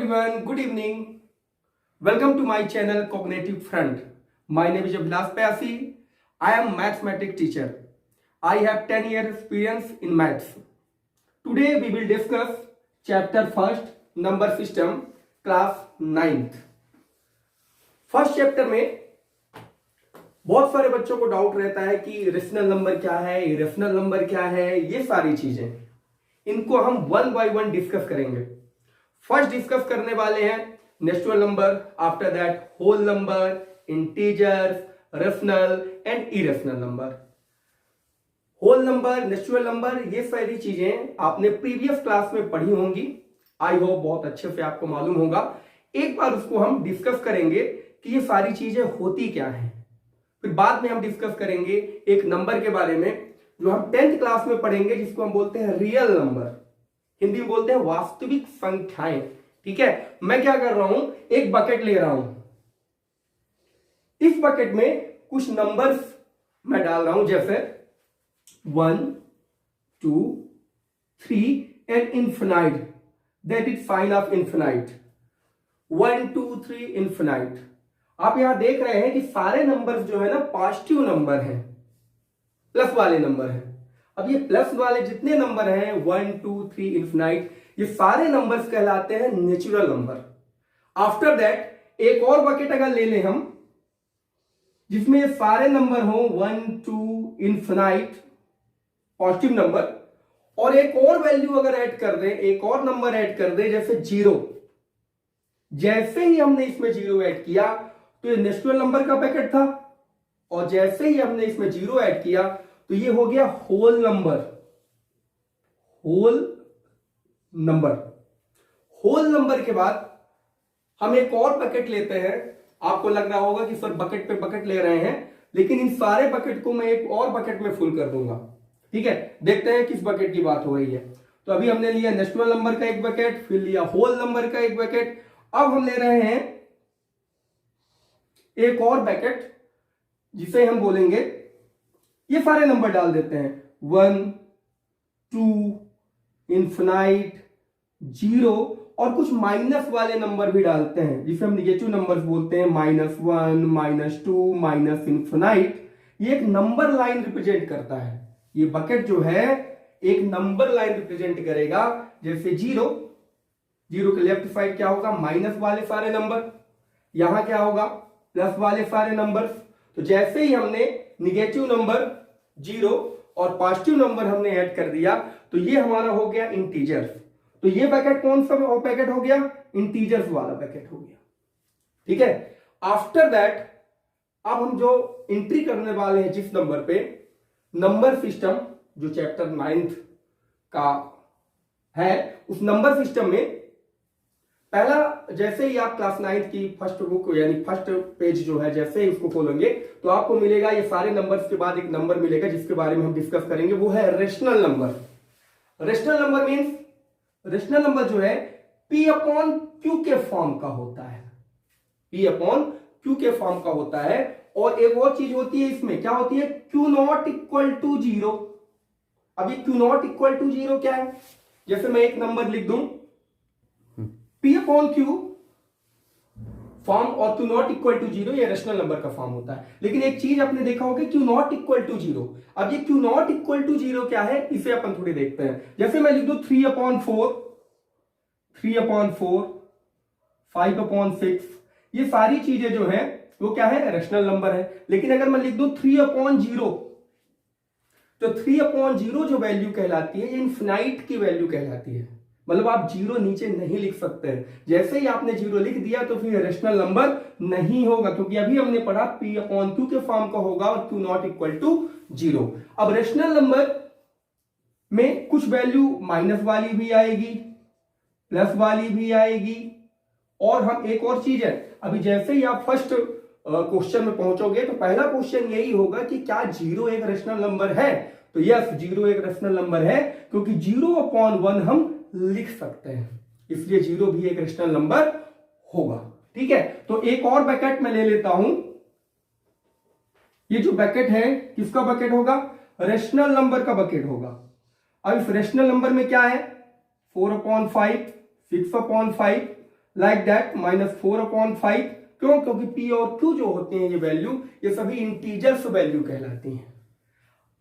everyone, good evening. Welcome to my channel Cognitive Front. My name is Abhilash Pyasi. I am mathematics teacher. I have 10 years experience in maths. Today we will discuss chapter first, number system, class 9th. First chapter में बहुत सारे बच्चों को doubt रहता है कि rational number क्या है, इरेशनल नंबर क्या है, ये सारी चीजें इनको हम वन बाय वन डिस्कस करेंगे। फर्स्ट डिस्कस करने वाले हैं natural number, after that whole number, integers, rational and irrational number. Whole number, natural number, ये सारी चीजें आपने प्रीवियस क्लास में पढ़ी होंगी। आई होप बहुत अच्छे से आपको मालूम होगा। एक बार उसको हम डिस्कस करेंगे कि ये सारी चीजें होती क्या हैं। फिर बाद में हम डिस्कस करेंगे एक नंबर के बारे में जो हम 10th क्लास में पढ़ेंगे, जिसको हम बोलते हैं रियल नंबर, हिंदी में बोलते हैं वास्तविक संख्याएं। ठीक है, मैं क्या कर रहा हूं, एक बकेट ले रहा हूं। इस बकेट में कुछ नंबर्स मैं डाल रहा हूं, जैसे 1, 2, 3 and infinite, that is sine of infinite. 1, 2, 3 infinite. आप यहां देख रहे हैं कि सारे नंबर्स जो है ना पॉजिटिव नंबर हैं, प्लस वाले नंबर हैं। अब ये प्लस वाले जितने नंबर हैं 1, 2, 3 इन्फिनाइट, ये सारे नंबर्स कहलाते हैं नेचुरल नंबर। आफ्टर दैट एक और बकेट अगर ले लें हम, जिसमें सारे नंबर हो 1, 2 इन्फिनाइट पॉजिटिव नंबर, और एक और वैल्यू अगर ऐड कर दें, एक और नंबर ऐड कर दें, जैसे 0। जैसे ही हमने इसमें 0 ऐड किया तो ये नेचुरल नंबर का पैकेट था, और जैसे ही हमने इसमें 0 ऐड किया तो ये हो गया whole number. Whole number, whole number के बाद हम एक और बकेट लेते हैं। आपको लग रहा होगा कि सर बकेट पे बकेट ले रहे हैं, लेकिन इन सारे बकेट को मैं एक और बकेट में फुल कर दूंगा। ठीक है, देखते हैं किस बकेट की बात हो रही है। तो अभी हमने लिया नेचुरल नंबर का एक बकेट, फिर लिया होल नंबर का एक बकेट, अब हम ले रहे हैं एक और बकेट जिसे हम बोलेंगे, ये सारे नंबर डाल देते हैं 1, 2 इन्फिनाइट, 0, और कुछ माइनस वाले नंबर भी डालते हैं जिसे हम निगेटिव नंबर्स बोलते हैं, -1, -2, माइनस इन्फिनाइट। ये एक नंबर लाइन रिप्रेजेंट करता है। ये बकेट जो है एक नंबर लाइन रिप्रेजेंट करेगा। जैसे 0 के लेफ्ट साइड क्या होगा, माइनस वाले सारे नंबर, यहां क्या होगा, प्लस वाले सारे नंबर्स। तो जैसे ही हमने निगेटिव नंबर 0 और पॉजिटिव नंबर हमने ऐड कर दिया तो ये हमारा हो गया इंटीजर्स। तो ये पैकेट कौन सा पैकेट हो गया, इंटीजर्स वाला पैकेट हो गया। ठीक है, आफ्टर दैट अब हम जो एंट्री करने वाले हैं जिस नंबर पे, नंबर सिस्टम जो चैप्टर 9th का है, उस नंबर सिस्टम में पहला, जैसे ही आप क्लास 9th की फर्स्ट बुक यानी फर्स्ट पेज जो है जैसे ही उसको खोलेंगे तो आपको मिलेगा ये सारे नंबर्स के बाद एक नंबर मिलेगा जिसके बारे में हम डिस्कस करेंगे, वो है rational number. Rational number means, rational number जो है P अपॉन Q के फॉर्म का होता है। P अपॉन Q के फॉर्म का होता है। और एक और चीज होती है इसमें, क्या होती है, Q नॉट इक्वल टू 0। अब ये Q नॉट इक्वल टू 0 क्या है, जैसे मैं एक नंबर लिख दूं P अपॉन Q फॉर्म, और Q नॉट इक्वल टू 0 ये रेशनल नंबर का फॉर्म होता है। लेकिन एक चीज आपने देखा होगा Q नॉट इक्वल टू 0। अब ये Q नॉट इक्वल टू 0 क्या है, इसे अपन थोड़ी देखते हैं। जैसे मैं लिख दूं 3 अपॉन 4, 5 अपॉन 6, ये सारी चीजें जो है वो क्या है, रेशनल नंबर है। लेकिन अगर मैं लिख दूं 3 अपॉन 0, तो 3 अपॉन 0 जो वैल्यू कहलाती है ये इन्फिनाइट की वैल्यू कहलाती है। मतलब आप 0 नीचे नहीं लिख सकते हैं। जैसे ही आपने 0 लिख दिया तो फिर रेशनल नंबर नहीं होगा, क्योंकि अभी हमने पढ़ा P अपॉन Q के फॉर्म का होगा और Q नॉट इक्वल टू 0। अब रेशनल नंबर में कुछ वैल्यू माइनस वाली भी आएगी, प्लस वाली भी आएगी, और हम एक और चीज है, अभी जैसे ही आप फर्स्ट क्वेश्चन में पहुंचोगे तो पहला क्वेश्चन यही होगा कि क्या 0 एक रेशनल नंबर है। तो यस, 0 एक रेशनल नंबर है, क्योंकि 0 अपॉन 1 हम लिख सकते हैं, इसलिए 0 भी एक रेशनल नंबर होगा। ठीक है, तो एक और बकेट मैं ले लेता हूं। ये जो बकेट है किसका बकेट होगा, रेशनल नंबर का बकेट होगा। अब इस रेशनल नंबर में क्या है, 4 अपॉन 5, 6 अपॉन 5, लाइक दैट -4/5। क्यों? क्योंकि p और q जो होते हैं ये वैल्यू, ये सभी इंटीजर्स वैल्यू कहलाती हैं।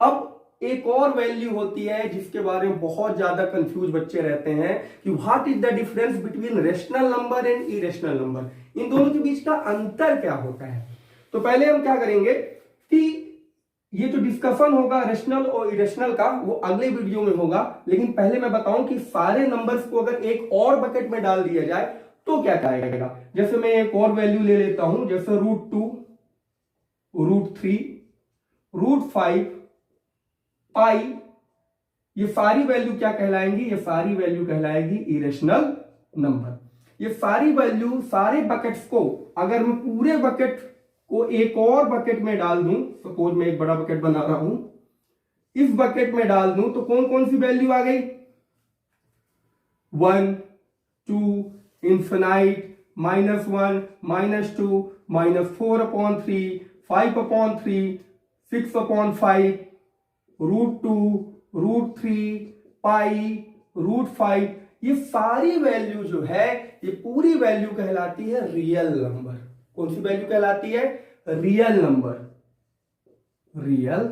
अब एक और वैल्यू होती है जिसके बारे में बहुत ज्यादा कंफ्यूज बच्चे रहते हैं कि what is the difference between rational number and irrational number, इन दोनों के बीच का अंतर क्या होता है। तो पहले हम क्या करेंगे कि ये जो डिस्कशन होगा रेशनल और इरेशनल का वो अगले वीडियो में होगा, लेकिन पहले मैं बताऊं कि सारे नंबर्स को अगर एक और बकेट में डाल दिया जाए तो क्या आएगा। जैसे मैं एक और वैल्यू ले लेता हूं, जैसे √2, √3, √5, पाई, ये सारी वैल्यू क्या कहलाएंगी, ये सारी वैल्यू कहलाएगी इरेशनल नंबर। ये सारी वैल्यू सारे बकेट्स को अगर मैं पूरे बकेट को एक और बकेट में डाल दूं, सपोज मैं एक बड़ा बकेट बना रहा हूं, इस बकेट में डाल दूं तो कौन कौन सी वैल्यू आ गई, 1, 2, इन्फिनाइट, -1, -2, -4/3, 5/3, 6/5, √2, √3, पाई, √5, ये सारी वैल्यू जो है ये पूरी वैल्यू कहलाती है रियल नंबर। कौन सी वैल्यू कहलाती है, रियल नंबर, रियल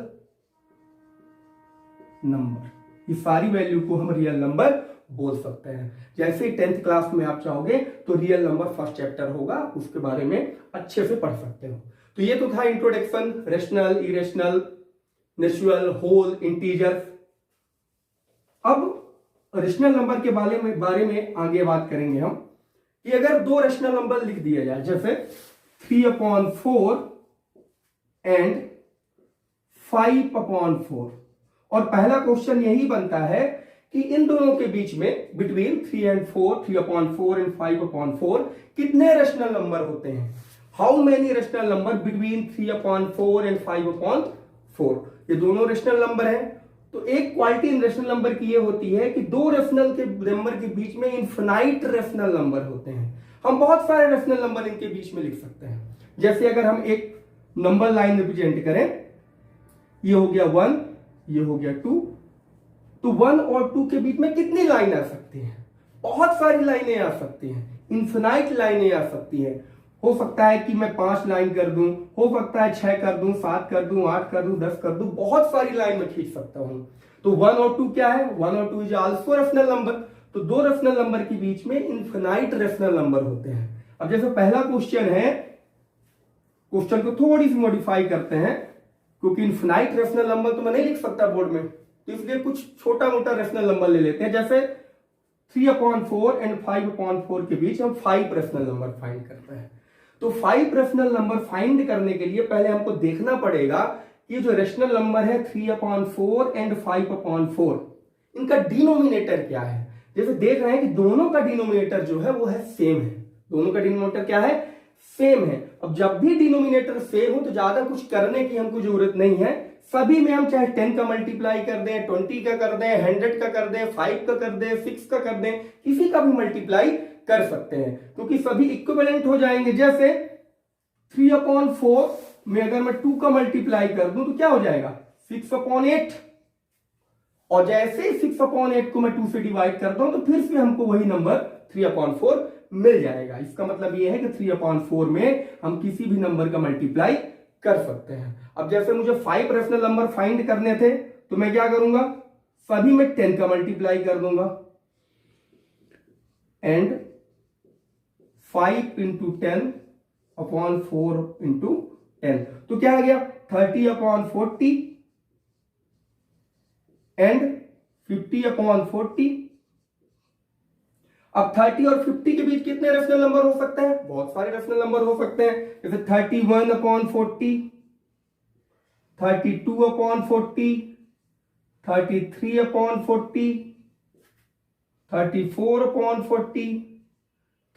नंबर। ये सारी वैल्यू को हम रियल नंबर बोल सकते हैं। जैसे 10th क्लास में आप चाहोगे तो रियल नंबर फर्स्ट चैप्टर होगा, उसके बारे में अच्छे से पढ़ सकते हो। तो ये तो था introduction, rational, irrational, natural, whole, integer. अब रेशनल नंबर के बारे में आगे बात करेंगे हम कि अगर दो रेशनल नंबर लिख दिया जाए, जैसे 3/4 एंड 5/4, और पहला क्वेश्चन यही बनता है कि इन दोनों के बीच में बिटवीन 3 and 4, 3/4 एंड 5/4 कितने रेशनल नंबर होते हैं। How many rational number between 3/4 and 5/4। ये दोनों रेशनल नंबर हैं। तो एक क्वालिटी इन रेशनल नंबर की ये होती है कि दो रेशनल के नंबर के बीच में इनफिनाइट रेशनल नंबर होते हैं। हम बहुत सारे रेशनल नंबर इनके बीच में लिख सकते हैं। जैसे अगर हम एक नंबर लाइन रिप्रेजेंट करें, ये हो गया 1, ये हो गया 2, तो 1 और 2 के बीच में कितनी लाइन आ सकती हैं, बहुत सारी लाइनें आ सकती हैं, इनफिनाइट लाइनें आ सकती हैं। हो सकता है कि मैं 5 लाइन कर दूं, हो सकता है 6 कर दूं, 7 कर दूं, 8 कर दूं, 10 कर दूं, बहुत सारी लाइन में खींच सकता हूं। तो 1 और 2 क्या है, 1 और 2 इज आल्सो रेशनल नंबर। तो दो रेशनल नंबर के बीच में इनफिनाइट रेशनल नंबर होते हैं। अब जैसे पहला क्वेश्चन है, क्वेश्चन को थोड़ी सी मॉडिफाई करते हैं, क्योंकि इनफिनाइट रेशनल नंबर तो मैं नहीं लिख सकता बोर्ड में, तो इसलिए कुछ छोटा मोटा रेशनल नंबर ले लेते हैं। जैसे 3/4 एंड 5/4 के बीच हम 5 रेशनल नंबर फाइंड करते हैं। तो 5 रेशनल नंबर फाइंड करने के लिए पहले हमको देखना पड़ेगा कि जो रेशनल नंबर है 3/4 एंड 5/4, इनका डिनोमिनेटर क्या है। जैसे देख रहे हैं कि दोनों का डिनोमिनेटर जो है वो है सेम है, दोनों का डिनोमिनेटर क्या है, सेम है। अब जब भी डिनोमिनेटर सेम हो तो ज्यादा कुछ करने की हमको जरूरत नहीं है। सभी में हम चाहे 10 का मल्टीप्लाई कर दें, 20 का कर दें, 100 का कर दें, 5 का कर दें, 6 का कर दें, किसी का भी मल्टीप्लाई कर सकते हैं, क्योंकि सभी इक्विवेलेंट हो जाएंगे। जैसे 3/4 में अगर मैं 2 का मल्टीप्लाई कर दूं तो क्या हो जाएगा, 6/8, और जैसे 6/8 को मैं 2 से डिवाइड करता हूं तो फिर से हमको वही नंबर 3/4 मिल जाएगा। इसका मतलब यह है कि 3/4 में हम किसी भी नंबर का मल्टीप्लाई कर सकते हैं। अब जैसे मुझे 5 रेशनल नंबर फाइंड करने थे तो मैं क्या करूंगा, सभी में 10 का मल्टीप्लाई कर दूंगा, एंड 5 into 10/4 into 10, तो क्या आ गया 30/40 एंड 50/40। अब 30 और 50 के बीच कितने रेशनल नंबर हो सकते हैं, बहुत सारे रेशनल नंबर हो सकते हैं। जैसे 31/40, 32/40, 33/40, 34/40,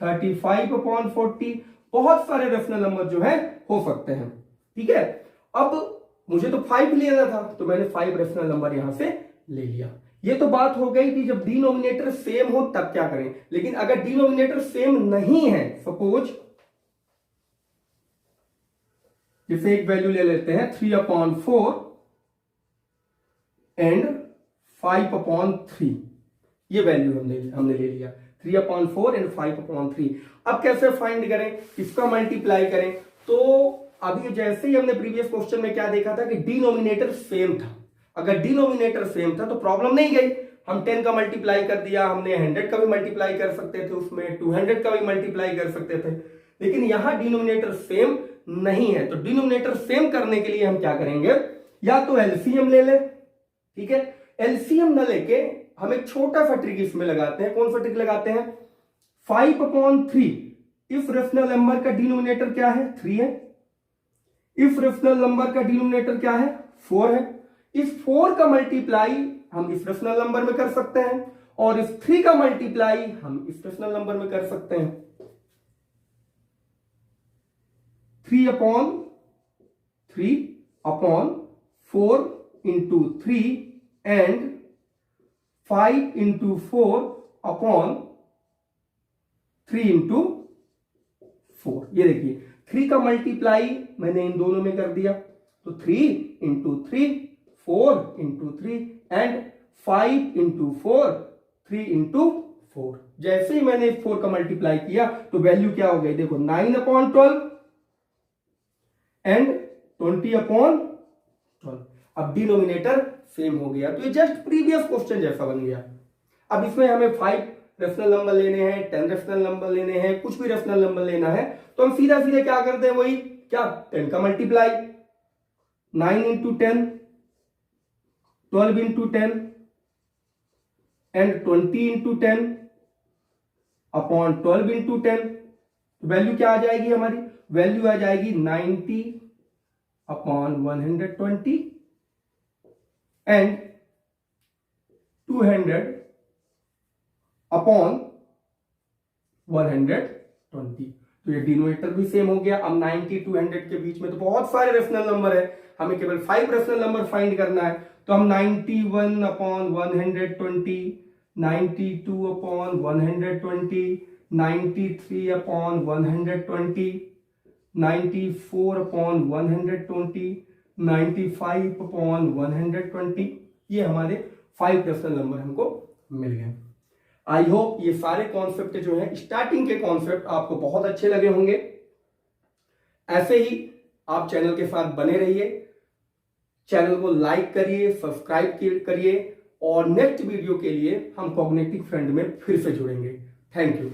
35/40, बहुत सारे रेशनल नंबर जो है हो सकते हैं। ठीक है, अब मुझे तो 5 लेना था तो मैंने 5 रेशनल नंबर यहां से ले लिया। ये तो बात हो गई कि जब डिनोमिनेटर सेम हो तब क्या करें। लेकिन अगर डिनोमिनेटर सेम नहीं है, सपोज जैसे एक वैल्यू ले लेते हैं 3/4 एंड 5/3, ये वैल्यू हमने ले लिया। 3/4 एंड 5/3। अब कैसे फाइंड करें, इसका मल्टीप्लाई करें। तो अभी जैसे ही हमने प्रीवियस क्वेश्चन में क्या देखा था कि डिनोमिनेटर सेम था। अगर डिनोमिनेटर सेम था तो प्रॉब्लम नहीं गई, हम 10 का मल्टीप्लाई कर दिया, हमने 100 का भी मल्टीप्लाई कर सकते थे, उसमें 200 का भी मल्टीप्लाई कर सकते थे। लेकिन यहां डिनोमिनेटर सेम नहीं है, तो डिनोमिनेटर सेम करने के लिए हम क्या करेंगे, या तो एलसीएम ले ले, ठीक है। एलसीएम न लेके हम एक छोटा सा ट्रिक इसमें लगाते हैं। कौन सा ट्रिक लगाते हैं, 5/3 इफ रेशनल नंबर का डिनोमिनेटर क्या है, 3 है। इफ रेशनल नंबर का डिनोमिनेटर क्या है, 4 है। इस 4 का मल्टीप्लाई हम इस रेशनल नंबर में कर सकते हैं, और इस 3 का मल्टीप्लाई हम इस रेशनल नंबर में कर सकते हैं। 3/3/4 into 3 and 5 into 4/3 into 4। ये देखिए 3 का मल्टीप्लाई मैंने इन दोनों में कर दिया, तो 3 into 3, 4 into 3 and 5 into 4, 3 into 4। जैसे ही मैंने 4 का मल्टीप्लाई किया तो वैल्यू क्या हो गई, देखो 9/12 एंड 20/12। अब डिनोमिनेटर सेम हो गया, तो ये जस्ट प्रीवियस क्वेश्चन जैसा बन गया। अब इसमें हमें 5 रेशनल नंबर लेने हैं, 10 रेशनल नंबर लेने हैं, कुछ भी रेशनल नंबर लेना है, तो हम सीधा सीधे क्या करते हैं, वही क्या, 10 का multiply, 9 into 10, 12 into 10 and 20 into 10 upon 12 into 10। तो वैल्यू क्या आ जाएगी हमारी, वैल्यू आ जाएगी 90/120 एंड 200/120। तो ये डिनोमिनेटर भी सेम हो गया। अब 90 200 के बीच में तो बहुत सारे रेशनल नंबर है, हमें केवल 5 रेशनल नंबर फाइंड करना है। तो हम 91/120, 92/120, 93/120, 94/120, 95/120, ये हमारे 5 रेशनल नंबर हमको मिल गए। आई होप ये सारे कॉन्सेप्ट जो है, स्टार्टिंग के कॉन्सेप्ट आपको बहुत अच्छे लगे होंगे। ऐसे ही आप चैनल के साथ बने रहिए, चैनल को लाइक करिए, सब्सक्राइब करिए, और नेक्स्ट वीडियो के लिए हम कॉग्निटिव फ्रेंड में फिर से जुड़ेंगे। Thank you.